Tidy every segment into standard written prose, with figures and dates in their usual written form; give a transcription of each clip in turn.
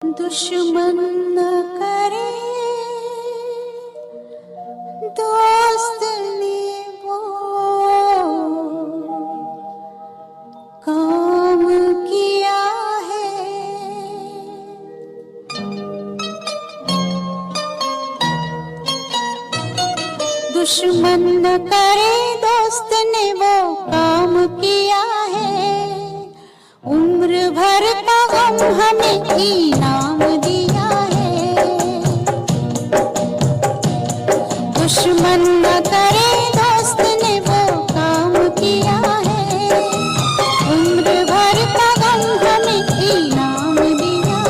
दुश्मन न करे दोस्त ने वो काम किया है। दुश्मन न करे दोस्त ने वो काम किया है। उम्र भर का गम हमें इनाम दिया है। दुश्मन न करे दोस्त ने वो काम किया है। उम्र भर का गम हमें इनाम दिया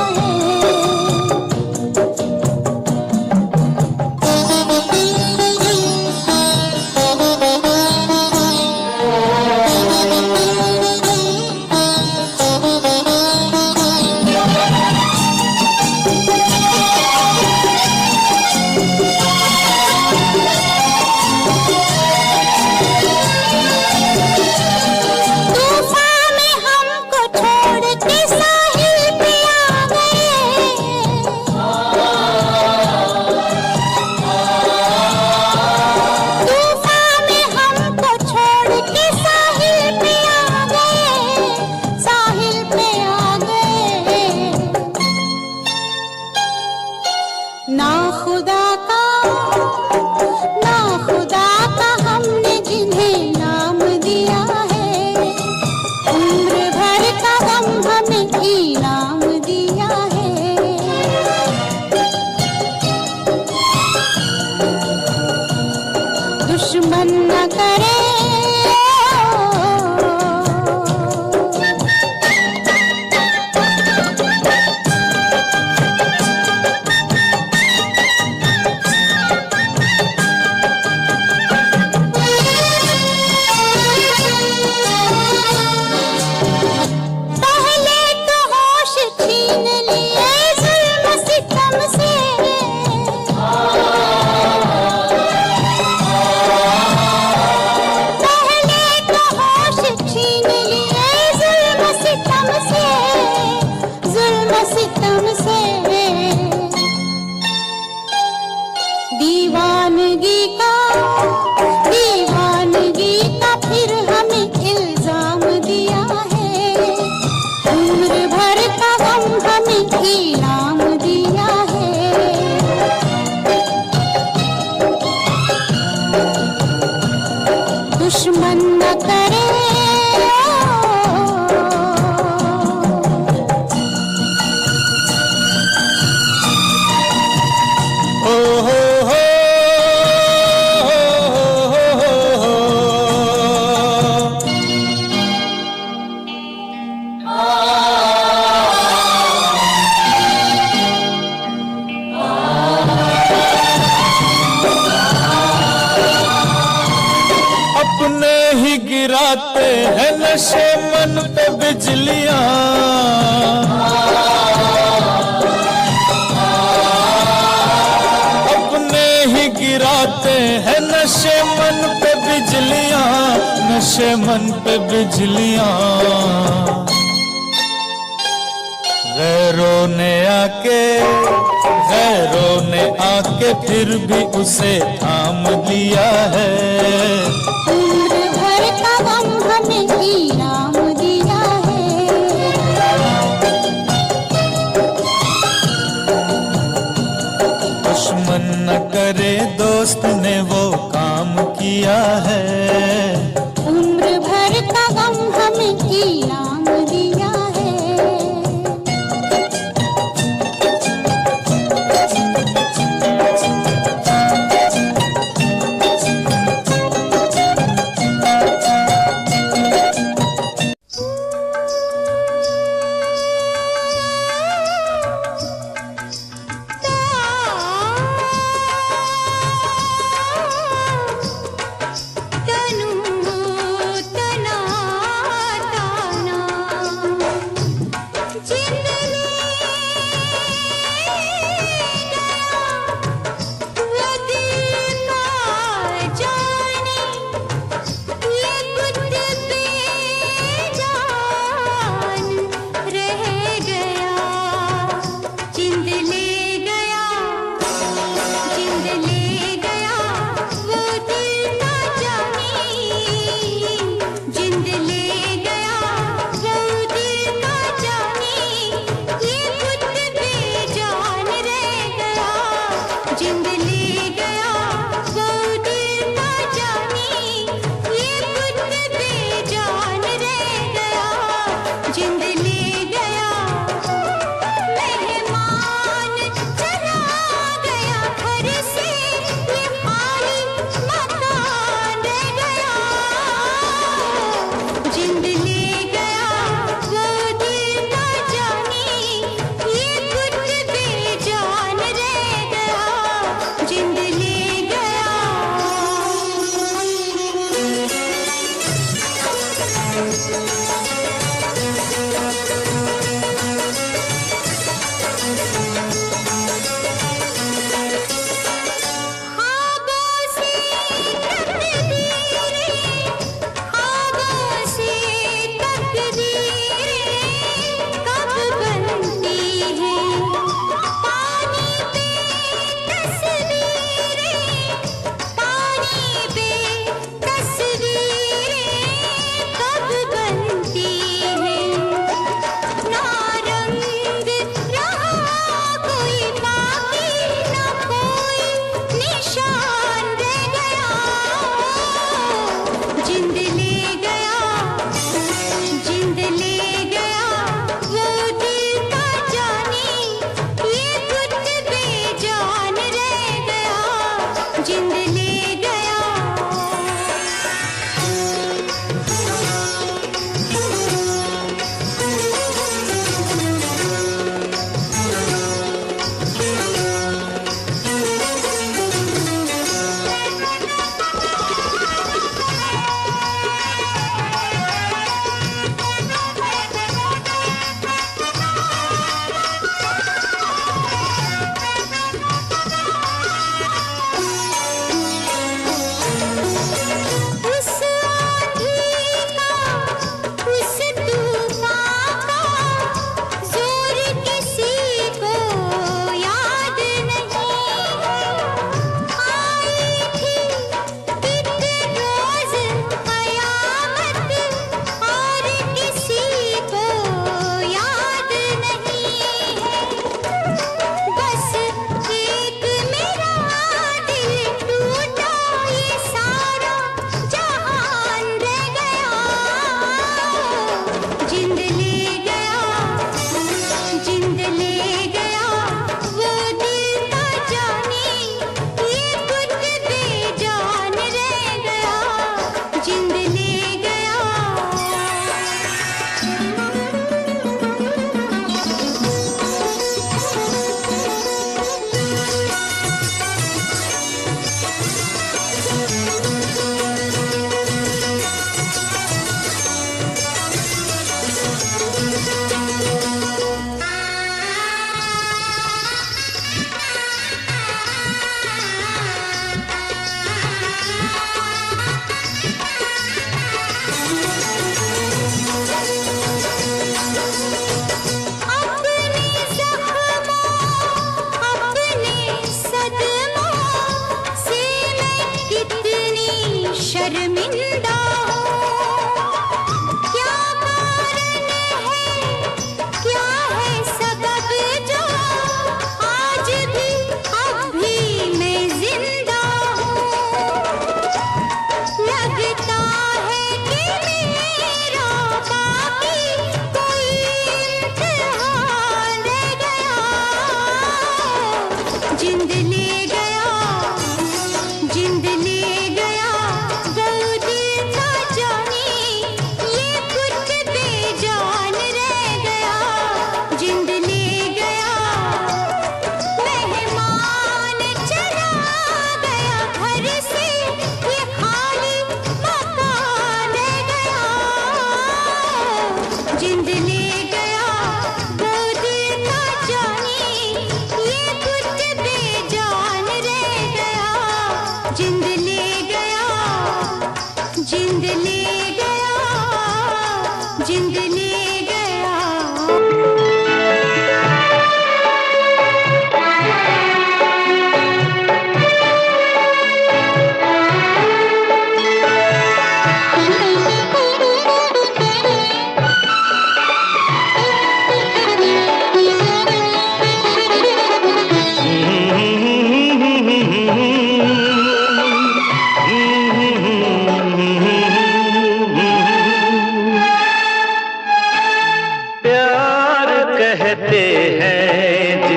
दुश्मन न करे। पहले तो होश छीन लिए जुल्म सितम से। दीवानगी का फिर हमें इल्जाम दिया है। उम्र भर का गम हमें इनाम दिया है। दुश्मन न करे। अपने ही गिराते हैं नशे मन पे बिजलियां। अपने ही गिराते हैं नशे मन पे बिजलियां। नशे मन पे बिजलियां। गैरों ने आके फिर भी उसे थाम लिया है। उम्र भर का गम हमें इनाम दिया है। दुश्मन न करे दोस्त ने वो काम किया है। उम्र भर का गम हमें इनाम दिया है। तनु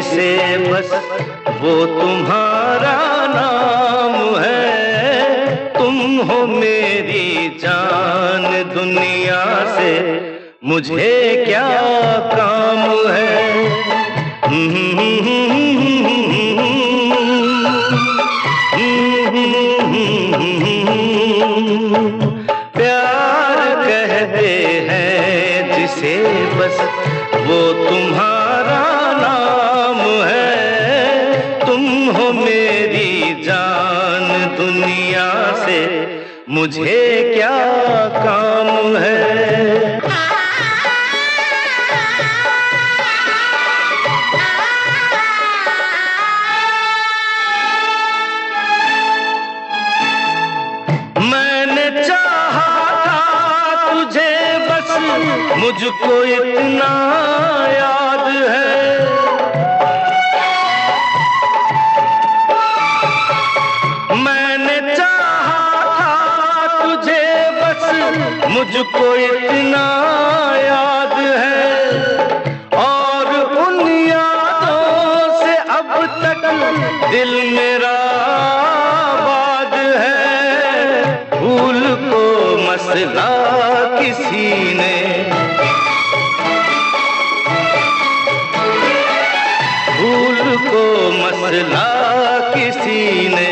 जिसे बस वो तुम्हारा नाम है। तुम हो मेरी जान, दुनिया से मुझे क्या काम है। प्यार कहते हैं जिसे बस वो तुम्हारा नाम है। तुम हो मेरी जान, दुनिया से मुझे क्या काम है। मैंने चाहा था तुझे बस, मुझको इतना याद है। मैंने चाहा था तुझे बस, मुझको इतना याद है। और उन यादों से अब तक दिल मेरा आबाद है। भूल को मसला किसी ने, भूल को मसला किसी ने,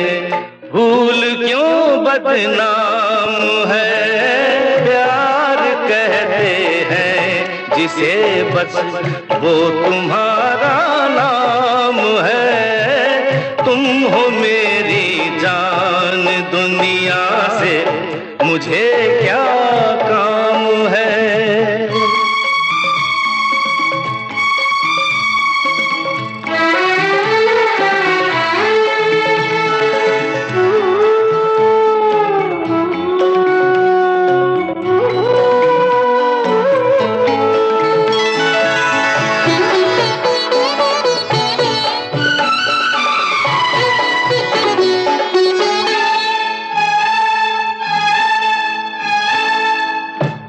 भूल क्यों बदनाम है। प्यार कहते हैं जिसे बस वो तुम्हारा नाम है। तुम हो मेरी जान, दुनिया से मुझे क्या काम है।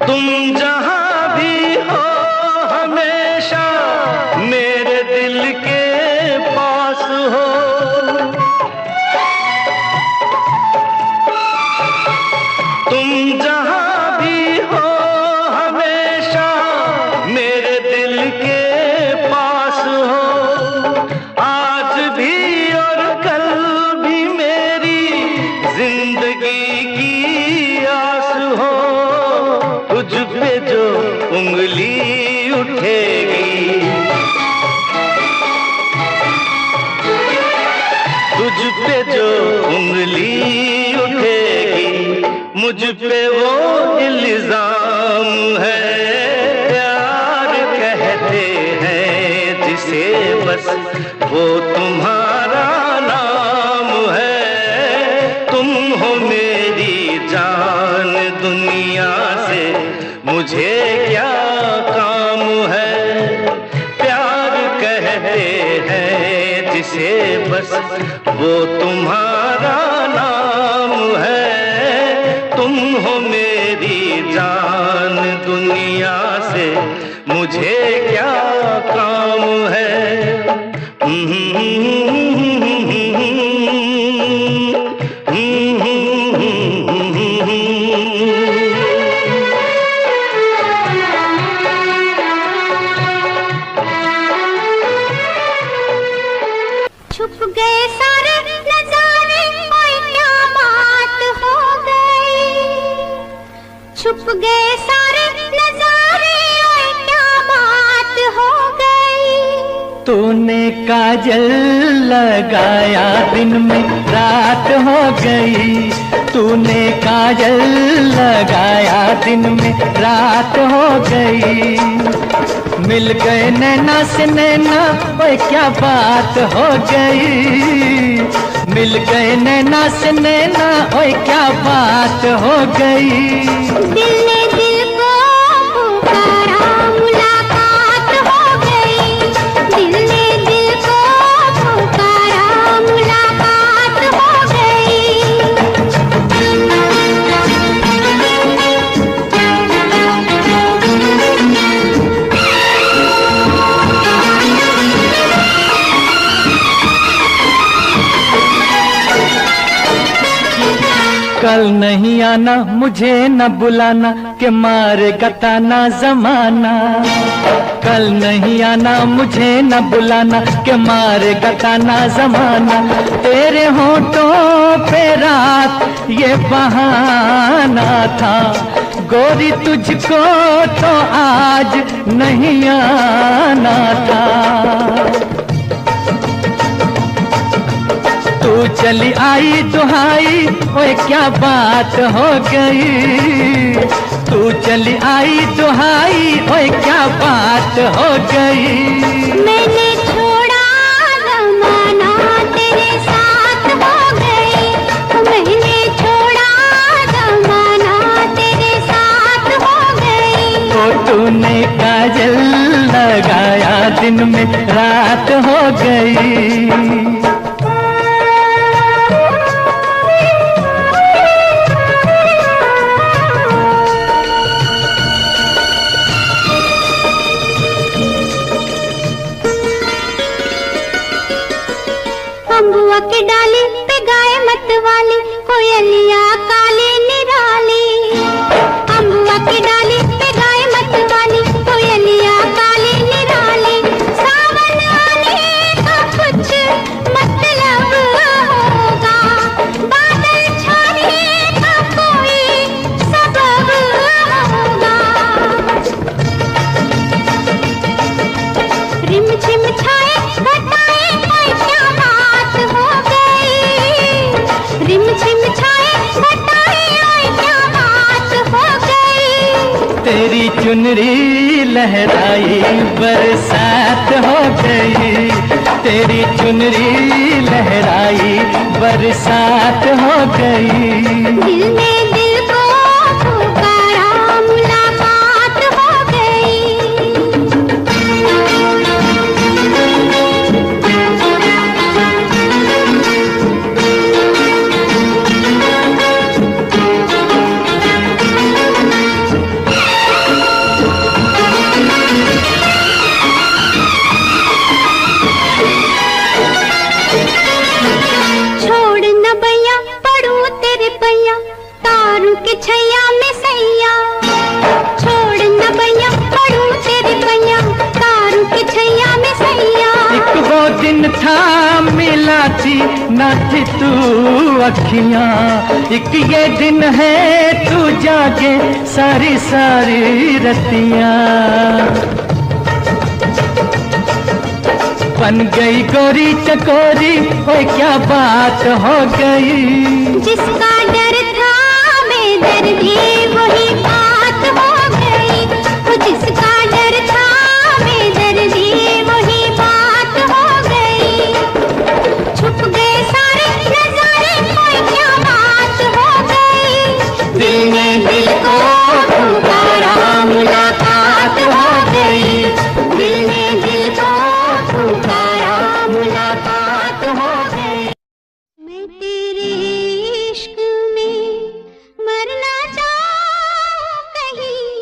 तुम जहां भी हो हमेशा मेरे दिल के पास हो। तुम जहां भी हो हमेशा मेरे दिल के पास हो। आज भी और कल भी मेरी जिंदगी की आस हो। तुझ पे जो उंगली उठेगी, तुझ पे जो उंगली उठेगी, मुझ पे वो इल्जाम है। प्यार कहते हैं जिसे बस वो तुम्हारा नाम है। तुम हो मेरी जान, दुनिया से मुझे क्या काम है। प्यार कहते हैं जिसे बस वो तुम्हारा नाम है। तुम हो मेरी जान, दुनिया से मुझे क्या काम है। छुप गए सारे नजारे, ओए क्या बात हो गई। छुप गए सारे नजारे, ओए क्या बात हो गई। तूने काजल लगाया दिन में रात हो गई। तूने काजल लगाया दिन में रात हो गई। मिल गए नैना से नैना, ओए क्या बात हो गई। मिल गए नैना से नैना, ओए क्या बात हो गई। दिल ने दिल को पुकारा, मुलाकात हो गई। दिल ने दिल को पुकारा, मुलाकात हो गई। कल नहीं आना मुझे न बुलाना कि मारेगा ताना जमाना। कल नहीं आना मुझे न बुलाना कि मारेगा ताना जमाना। तेरे होठों पे रात ये बहाना था, गोरी तुझको तो आज नहीं आना था। तू चली आई दुहाई, ओए क्या बात हो गई। तू चली आई दुहाई, ओए क्या बात हो गई। मैंने छोड़ा जमाना तेरे साथ हो गई। मैंने छोड़ा जमाना तेरे साथ हो गई। तो तूने काजल लगाया दिन में रात हो गई। अम्बुआ की डाली पे गाय मत वाली, कोयलिया काली निराली। अम्बुआ की डाली पे गाय मत वाली, कोयलिया काली निराली। सावन आने का कुछ मतलब होगा, बादल छाने का कोई सबब होगा। रिम झिम छाए घटाए कोई क्या बात हो गई। रिम झिम छाए घटाए कोई क्या बात हो गई। तेरी चुनरी लहराई बरसात हो गई। तेरी चुनरी लहराई बरसात हो गई। दिल ने दिल को पुकारा, मुलाकात हो गई। छोड़ न भैया पड़ू तेरे पैया, तारू के छैया में सैया। छोड़ न भैया पड़ू तेरे पैया, तारू के छैया में सैया। एक वो दिन था मिला थी ना थी तू अखियां, एक ये दिन है तू जागे सारी सारी रतियां। बन गई गोरी चकोरी, ओए क्या बात हो गई। जिसका डर था बेदर्दी वही बात हो गई। वो जिसका डर था बेदर्दी वही बात हो गई। छुप गए सारे नजारे, कोई क्या बात हो गई। दिल ने दिल को पुकारा, मुलाकात हो गई। दिल ने दिल को पुकारा, मुलाकात हो गई। मैं तेरे इश्क में मरना चाहूं कहीं,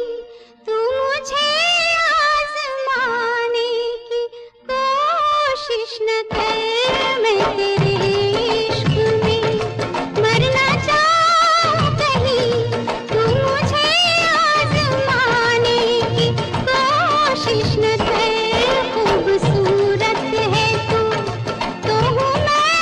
तू मुझे आजमाने की कोशिश न कर। मैं तेरे इश्क में मरना चाहूं कहीं, तू मुझे आजमाने की कोशिश न कर। खूबसूरत है तू तो हूँ मैं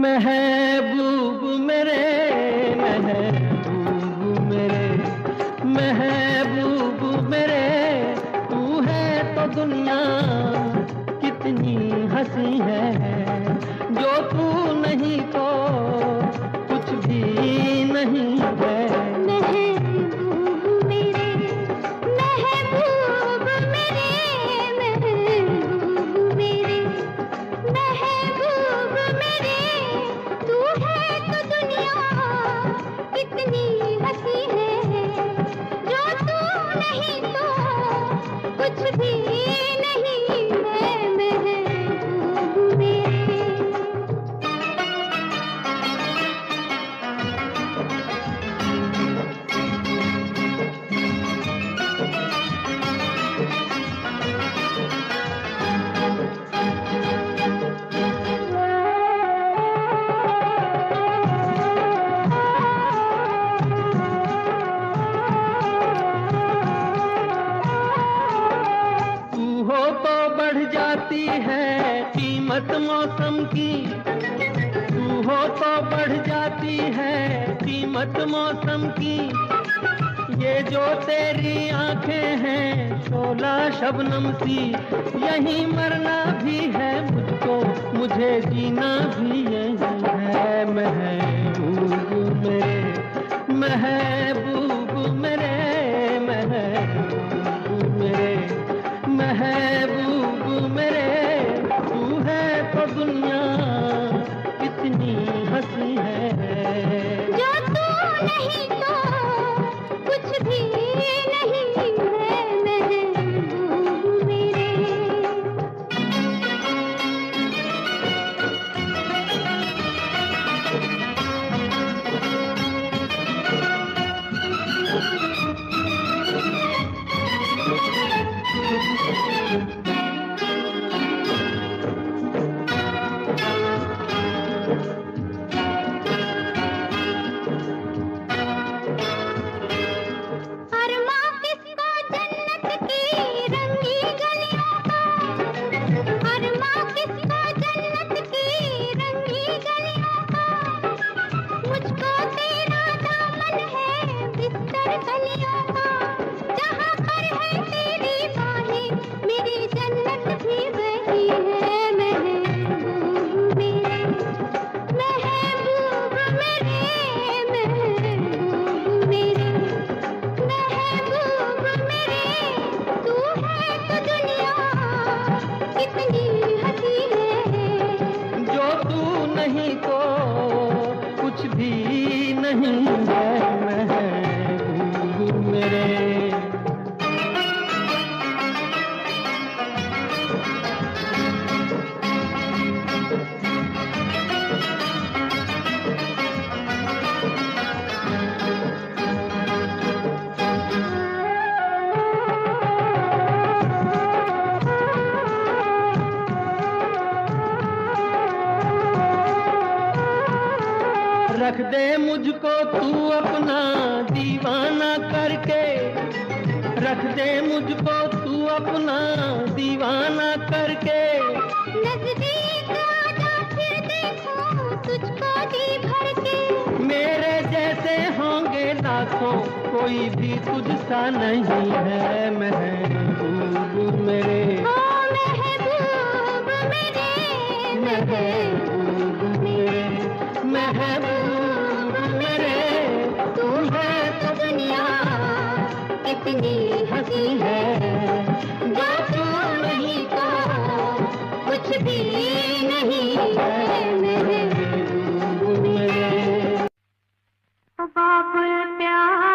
महबूब मेरे, महबूब मेरे, महबूब मेरे, तू है तो दुनिया कितनी हंसी है, जो तू नहीं तो कुछ भी नहीं है। महबूब मेरे, महबूब मेरे, महबूब मेरे, महबूब मेरे, तू है तो दुनिया कितनी हंसी है, जो तू नहीं तो कुछ भी नहीं है। महबूब मेरे। जाती है कीमत मौसम की, तू हो तो बढ़ जाती है कीमत मौसम की। ये जो तेरी आंखें हैं शोला शबनम सी, यहीं मरना भी है मुझको, मुझे जीना भी यही है। महबूब मेरे, महबूब मेरे, महबूब मेरे, महबूब मेरे, तू है तो दुनिया कितनी हंसी है, जो तू नहीं तो कुछ भी नहीं है। महबूब मेरे। रख दे मुझको तू अपना दीवाना करके, रख दे मुझको तू अपना दीवाना करके। नजदीक आजा फिर देखो तुझको जी भर के, मेरे जैसे होंगे लाखों कोई भी तुझसा नहीं है। महबूब मेरे, ओ महबूब मेरे, महबूब मेरे, महबूब मेरे, तू है तो दुनिया कितनी हंसी है, जो तू नहीं तो कुछ भी नहीं है। महबूब मेरे। बाबुल प्यारे,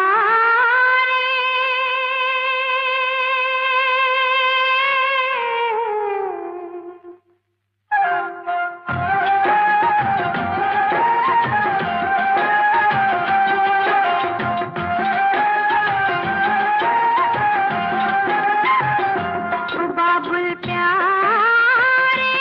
बाबुल प्यारे,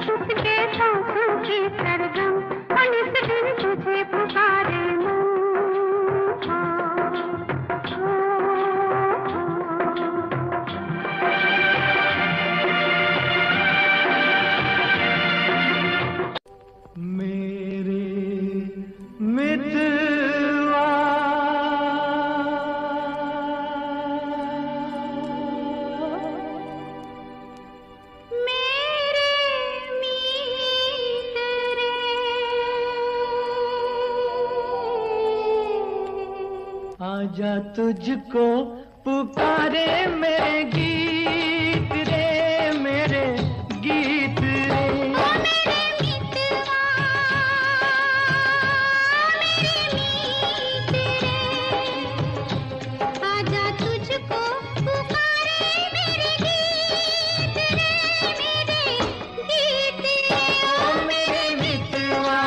उसके सांसों की सरगम निस दिन तुझे पुकारे मन। मेरे मितवा मेरे मीत रे, आजा तुझको पुकारे मेरे गीत रे, मेरे गीत रे। ओ मेरे मितवा, मेरे मीत रे, आजा तुझको पुकारे मेरे गीत रे, मेरे गीत रे। ओ मेरे मितवा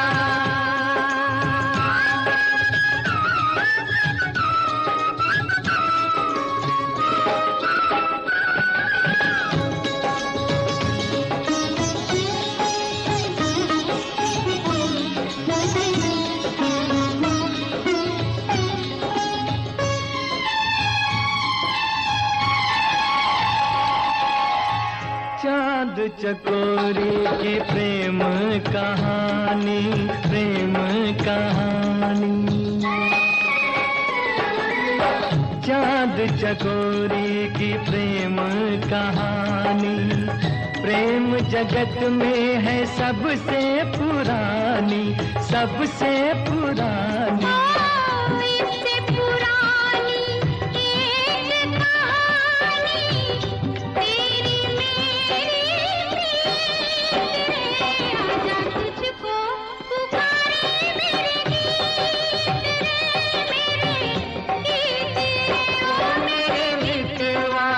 चांद चकोरी की प्रेम कहानी, प्रेम कहानी। चांद चकोरी की प्रेम कहानी, प्रेम जगत में है सबसे पुरानी, सबसे पुरानी। इससे पुरानी एक कहानी तेरी मेरी प्रीत रे, आजा तुझको पुकारे मेरे गीत रे, मेरे गीत रे। ओ मेरे मितवा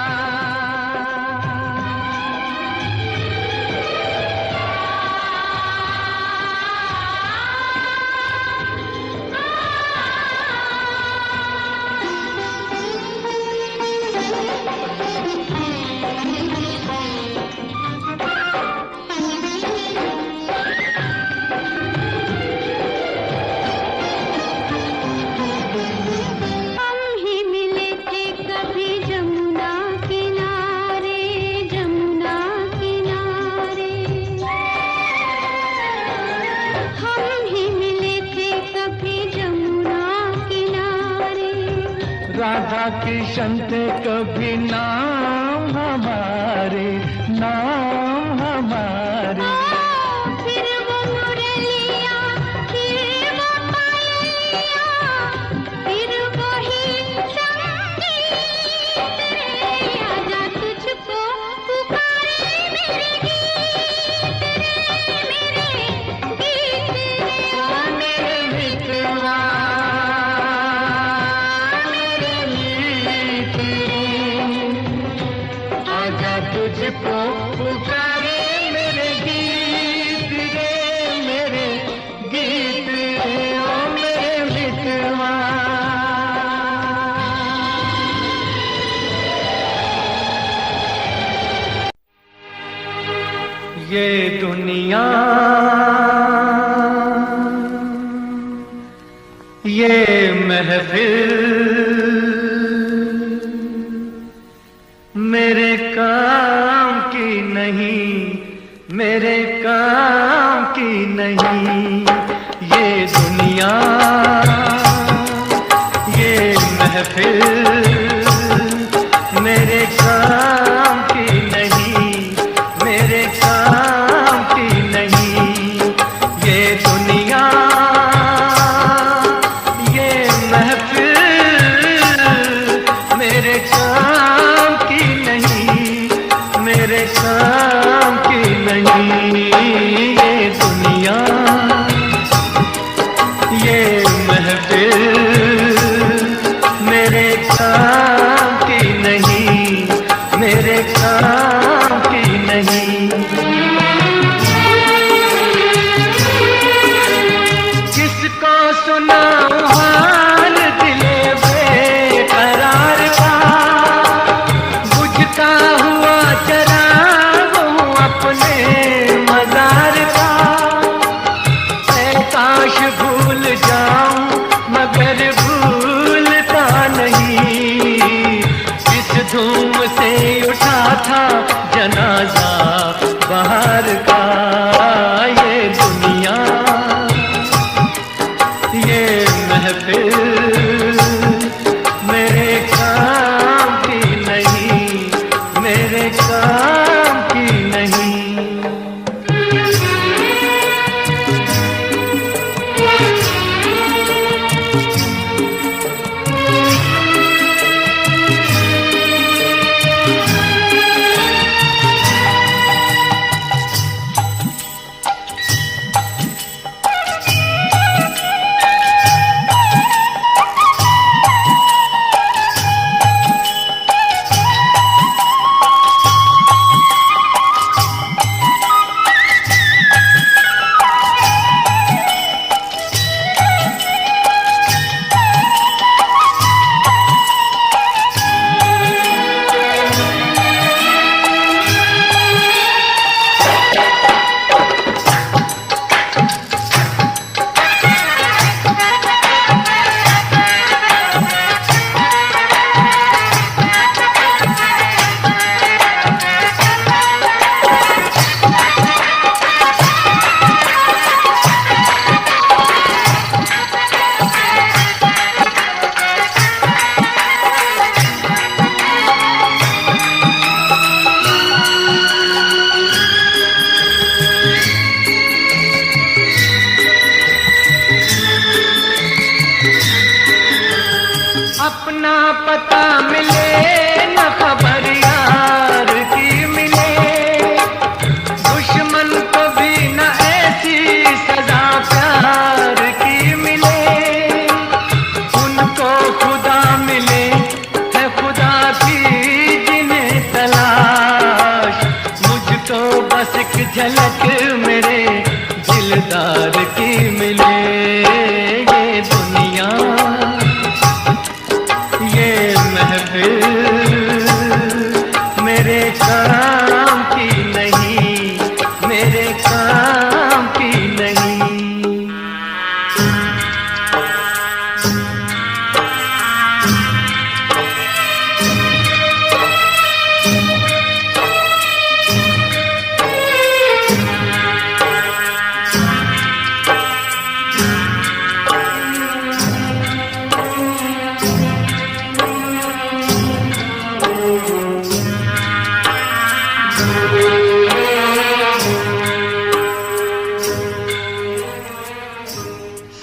हम ही मिले थे कभी जमुना किनारे, जमुना किनारे। हम ही मिले थे कभी जमुना किनारे। राधा कृष्ण थे कभी नाम हमारे, नाम हमारे। फिर वो मुरलिया, फिर वो पायलिया, फिर वही संगीत रे, आजा तुझको पुकारे मेरे गीत रे, मेरे गीत रे। ओ मेरे मितवा मेरे मीत रे, आजा तुझको पुकारे मेरे गीत रे, मेरे गीत रे। ओ मेरे मितवा ये दुनिया, ये महफिल मेरे काम की नहीं, मेरे काम की नहीं। ये दुनिया, ये महफिल मेरे काम की नहीं, मेरे काम की नहीं। ये दुनिया, ये महफिल मेरे काम की नहीं, मेरे काम की नहीं। ये दुनिया, ये महफिल मेरे काम की नहीं, मेरे काम की नहीं। किसको सुनाऊं हाल दिले बेकरार का, बुझता हुआ चराग हूँ अपने मज़े बाहर का। ये दुनिया, ये महफिल मेरे काम की नहीं, मेरे काम की नहीं। अपना पता मिले न खबर यार की मिले, दुश्मन को भी न ऐसी सजा प्यार की मिले। उनको खुदा मिले है खुदा की जिन्हें तलाश, मुझको बस एक झलक मेरे दिलदार की मिले। ये दुनिया, ये महफिल मेरे काम की नहीं, मेरे काम की नहीं।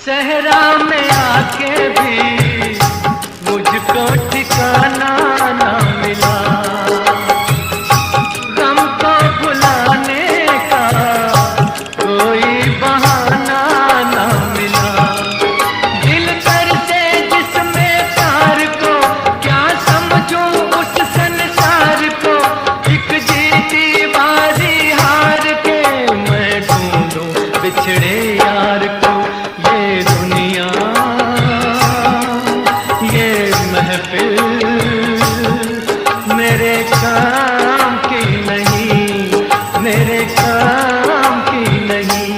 सहरा में आके भी मुझको ठिकाना ना मिला, गम को भुलाने का कोई बहाना ना मिला। दिल कर से जिसमें प्यार को क्या समझूं उस संसार को, एक जीती बारी हार के मैं ढूंढूं बिछड़े यार को। ये दुनिया, ये महफिल मेरे काम की नहीं, मेरे काम की नहीं।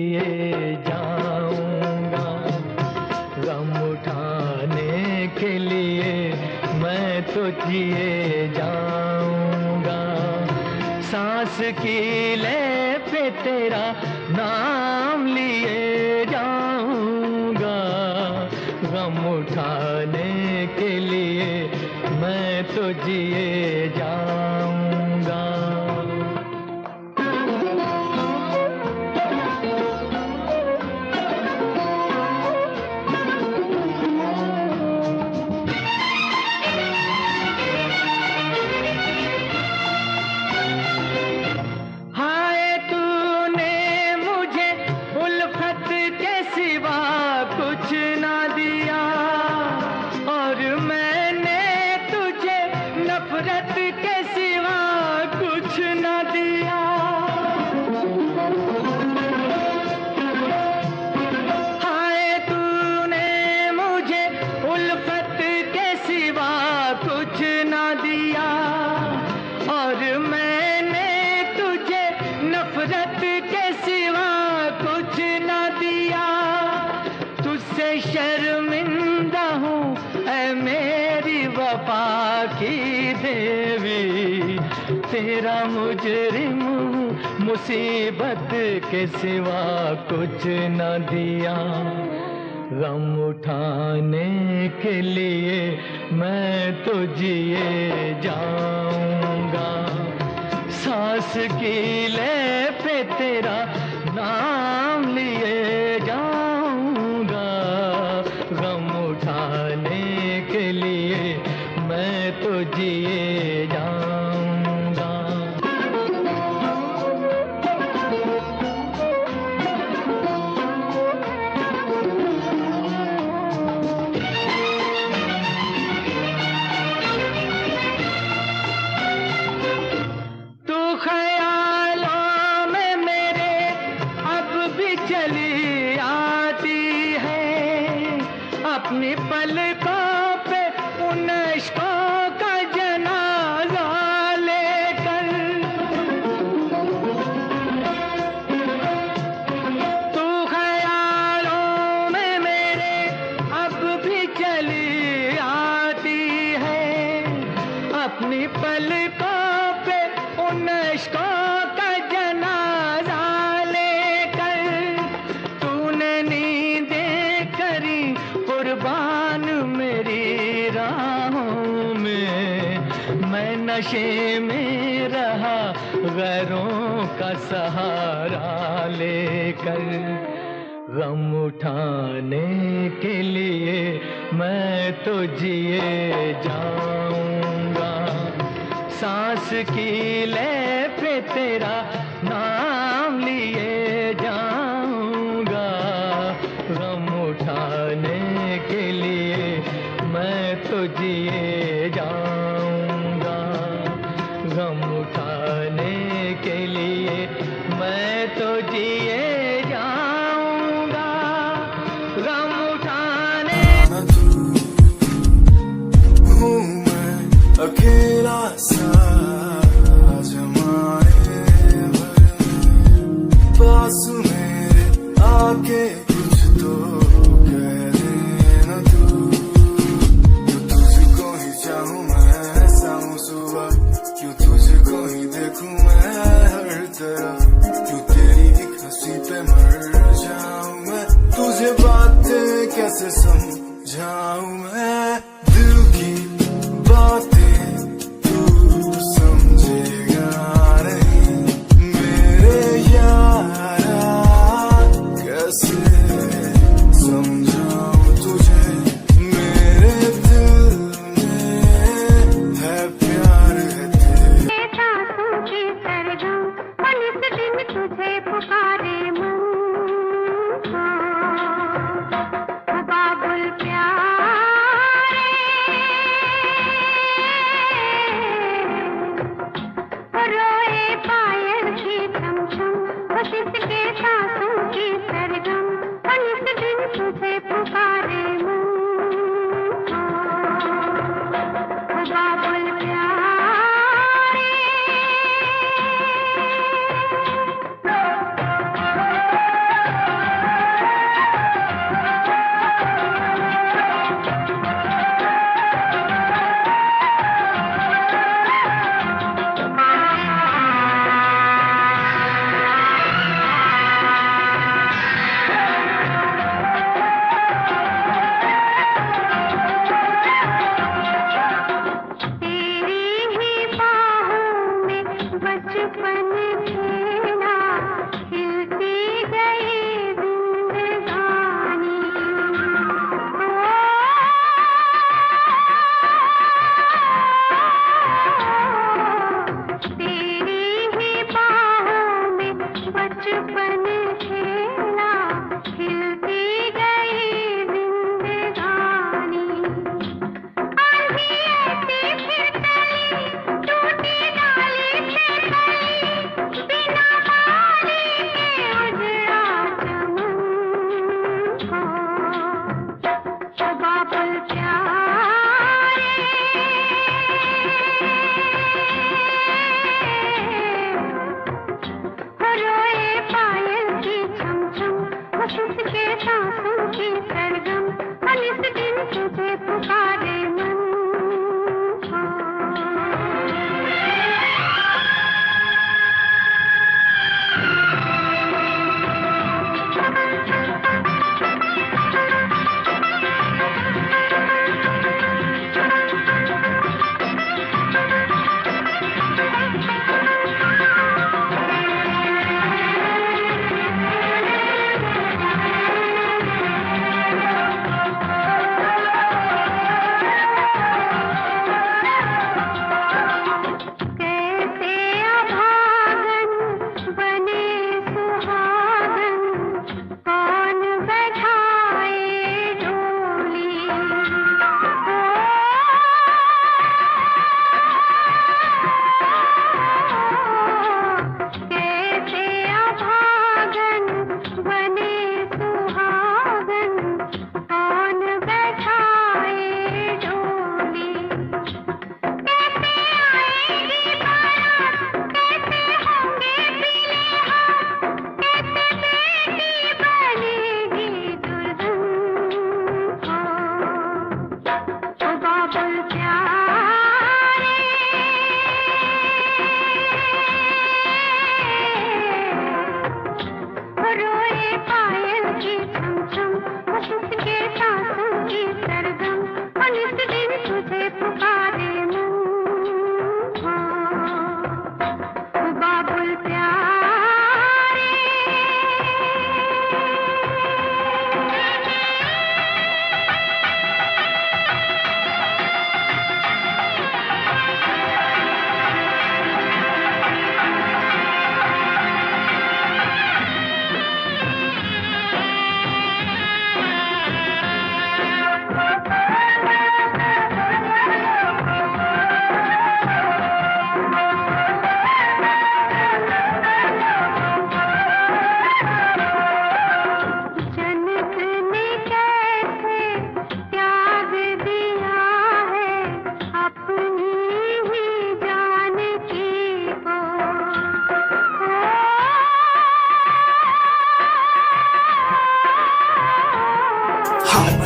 लिए जाऊंगा, गम उठाने के लिए मैं तो जिए जाऊंगा। सांस की ले पे तेरा नाम लिए जाऊंगा, गम उठाने के लिए मैं तो जिए जाऊंगा। हाय तूने मुझे उल्फत के सिवा कुछ ना दिया, और मैंने तुझे नफरत के सिवा कुछ ना दिया। हाय तूने मुझे उल्फत के सिवा कुछ ना दिया, और मैंने तुझे नफरत के सिवा कुछ ना दिया। तुझसे शर्मिंदा हूँ ऐ मेरी वफा की देवी, तेरा मुजरिम हूँ मुसीबत के सिवा कुछ न दिया। गम उठाने के लिए मैं तो जिए जाऊंगा, सांस की ले पे तेरा नाम लिए जाऊंगा, गम उठाने के लिए मैं तो जिए जाऊंगा। तू ख्यालों में मेरे अब भी चली आती है, अपनी पलकों पे उन इश्कों का जनाजा लेकर। तू ख्यालों में मेरे अब भी चली आती है, अपनी पलकों पे उन इश्कों का जनाजा लेकर। तूने नींदें करी कुर्बान मेरी राहों में, मैं नशे में रहा गैरों का सहारा लेकर। गम उठाने के लिए मैं तो जिए जाऊंगा, सांस की ले पे तेरा नाम लिए जाऊंगा, गम उठाने के लिए मैं तो जिए जाऊंगा, गम उठाने के लिए मैं तो जिए जाऊंगा, गम उठाने। हूँ मैं अकेला सा जमाने भर, पास मेरे आके कुछ तो कह देना तू। क्यों तुझको ही चाहूँ मैं ऐसा हूँ सुबह, क्यों तुझको ही देखूँ मैं हर तरफ, क्यों तेरी एक हंसी पे मर जाऊँ मैं। तुझे बातें कैसे समझाऊँ मैं, दिल की बातें तू समझेगा नहीं मेरे यारा। कैसे समझाऊँ तुझे, मेरे दिल में है प्यार है तेरे। सोचे कर जाऊं और इस दिन तुझे पुकारे मन, बाबुल प्यारे मुश्क के सांसों की सरगम अनिस दिन तुझे पुकारे मन।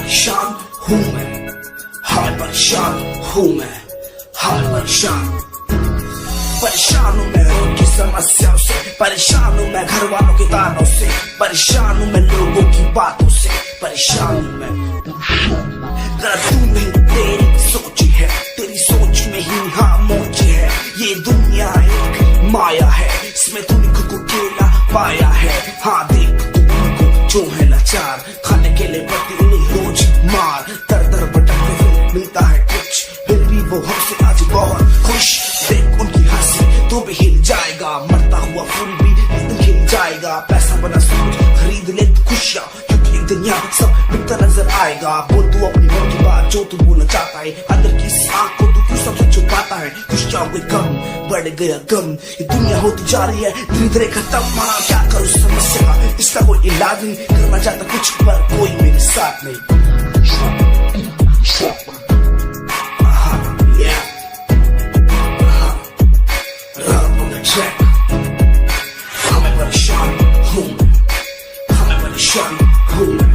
परेशान हूँ मैं, हाल परेशान हूँ मैं, हाल परेशान। परेशान हूँ मैं रोग की समस्याओं से, परेशान हूँ मैं घर वालों के तानों से, परेशान हूँ मैं लोगों की बातों से, परेशान हूँ मैं। जरा तू नहीं तेरी सोच है, तेरी सोच में ही खामोश है। ये दुनिया एक माया है, इसमें तूने खुद को अकेला पाया है। हाँ देख तू जो है लाचार, खाने के लिए पड़ती उन्हें रोज मार। दर दर भटकते फिर मिलता है कुछ, फिर भी वो हमसे आज बहुत खुश। देख उनकी हंसी तो भी हिल जाएगा, मरता हुआ फूल भी हिल जाएगा। पैसा बना सूझ खरीद ले तो खुशियाँ, क्योंकि एक दिन यहाँ सब बिकता नजर आएगा। बोल तू अपनी मन की बात जो तू बोलना चाहता है, अंदर की इस आँख को तू क्यों सबसे छुपाता है। खुशियाँ हुई कम बढ़ गया गम, ये दुनिया होती जा रही है धीरे धीरे खत्म। हाँ क्या करूँ समस्या का, इसका कोई इलाज नहीं, करना चाहता कुछ पर कोई मेरे साथ नहीं। हमें परेशान हूँ मैं, हमें परेशान हूँ मैं,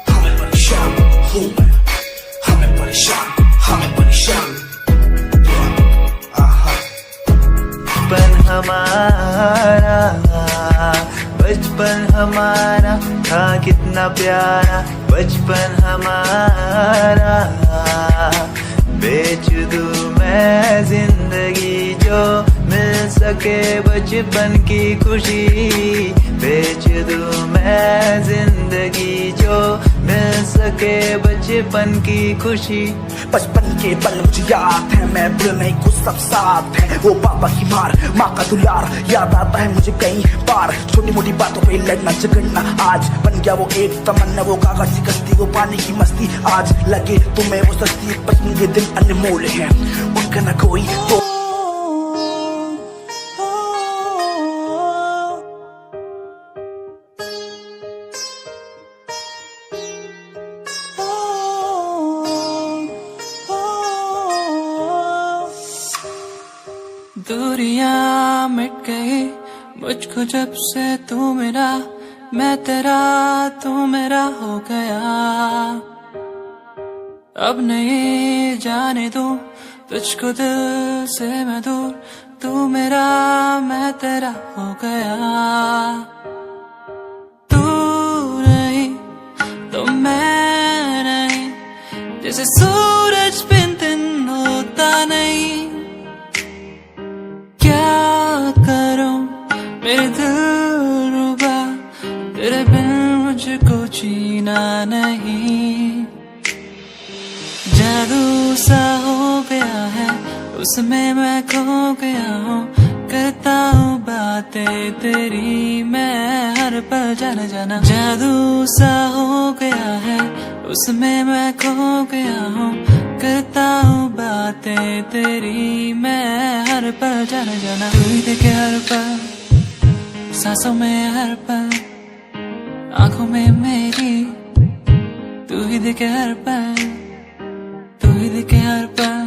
हमें परेशान हूँ मैं, हमें परेशान, हमें परेशान। बचपन हमारा, बचपन हमारा था कितना प्यारा। बचपन हमारा बेच दूं मैं जिंदगी जो मिल सके बचपन की खुशी। बेच दूं मैं जिंदगी जो मिल सके बचपन की खुशी। बचपन के पल मुझे याद है, मैं भूल नहीं कुछ सब साथ है। वो पापा की मार, माँ का दुलार याद आता है मुझे कई बार। छोटी मोटी बातों पे लड़ना झगड़ना आज बन गया वो एक तमन्ना। वो कागज की कश्ती, वो पानी की मस्ती, आज लगे तुम्हें वो सस्ती। बचपन के दिन अनमोल है, उनका न कोई तो। दूरियां मिट गई मुझको जब से तू मिला। मैं तेरा तू मेरा हो गया, अब नहीं जाने दूं तुझको दिल से मैं दूर, तू मेरा मैं तेरा हो गया। तू नहीं तो मैं नहीं, जैसे सूरज बिन दिन होता नहीं। क्या करूं मेरे दिल रुबा, तेरे बिन मुझको जीना नहीं। जादू सा हो गया है उसमें मैं खो गया हूँ, करता हूँ बातें तेरी मैं हर पल जाना जाना। जादू सा हो गया है उसमें मैं खो गया हूँ, करता हूँ बातें तेरी मैं हर पल जाना जाना। तू ही देखे हर पल सांसों में हर पल, आंखों में मेरी तू ही देखे हर पल, तू ही देखे हर पल।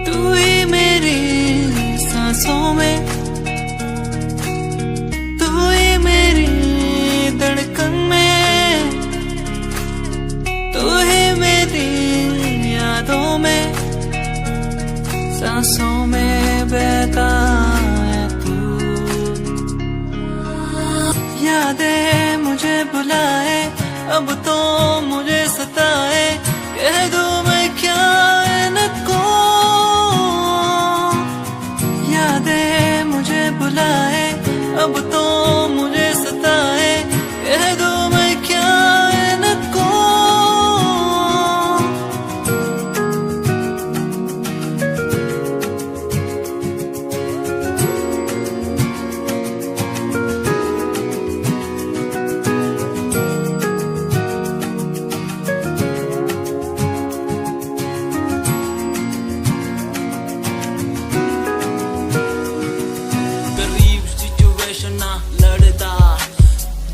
तू ही मेरी सांसों में, तू ही मेरी धड़कन में, तू ही मेरी यादों में, सांसों में बहता है तू। यादें मुझे बुलाए अब तो मुझे सताए, कह दूं मैं क्या इनको। यादें मुझे बुलाए अब तो मुझे सताए, कह दूं मैं क्या इनको। गरीब सिचुएशन ना लड़दा,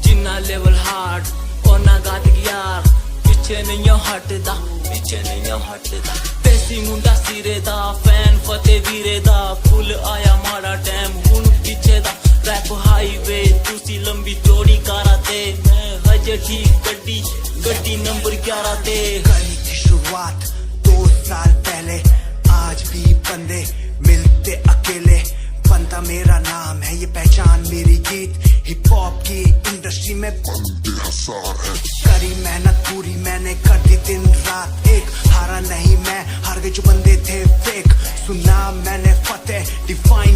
जिन्ना लेवल हार्ड और ना गात यार, पीछे नहीं हटदा, पीछे नहीं हटदा। देसी मुंडा सिरे दा, फैन फते वीरे दा, फुल आया माड़ा टाइम हुन पीछे दा। रैप हाईवे तुसी लंबी चौड़ी कारा ते, मैं हजे ठीक गड्डी गड्डी नंबर 11 ते। करी थी शुरुआत 2 साल पहले, आज भी बंदे मिलते अकेले। बनता मेरा नाम है ये पहचान मेरी गीत, हिप हॉप की इंडस्ट्री में बंदे हज़ार है। करी मेहनत पूरी मैंने कर दी दिन रात एक, हारा नहीं मैं, हार गए जो बंदे थे फेक। सुना मैंने फतेह डिफाइन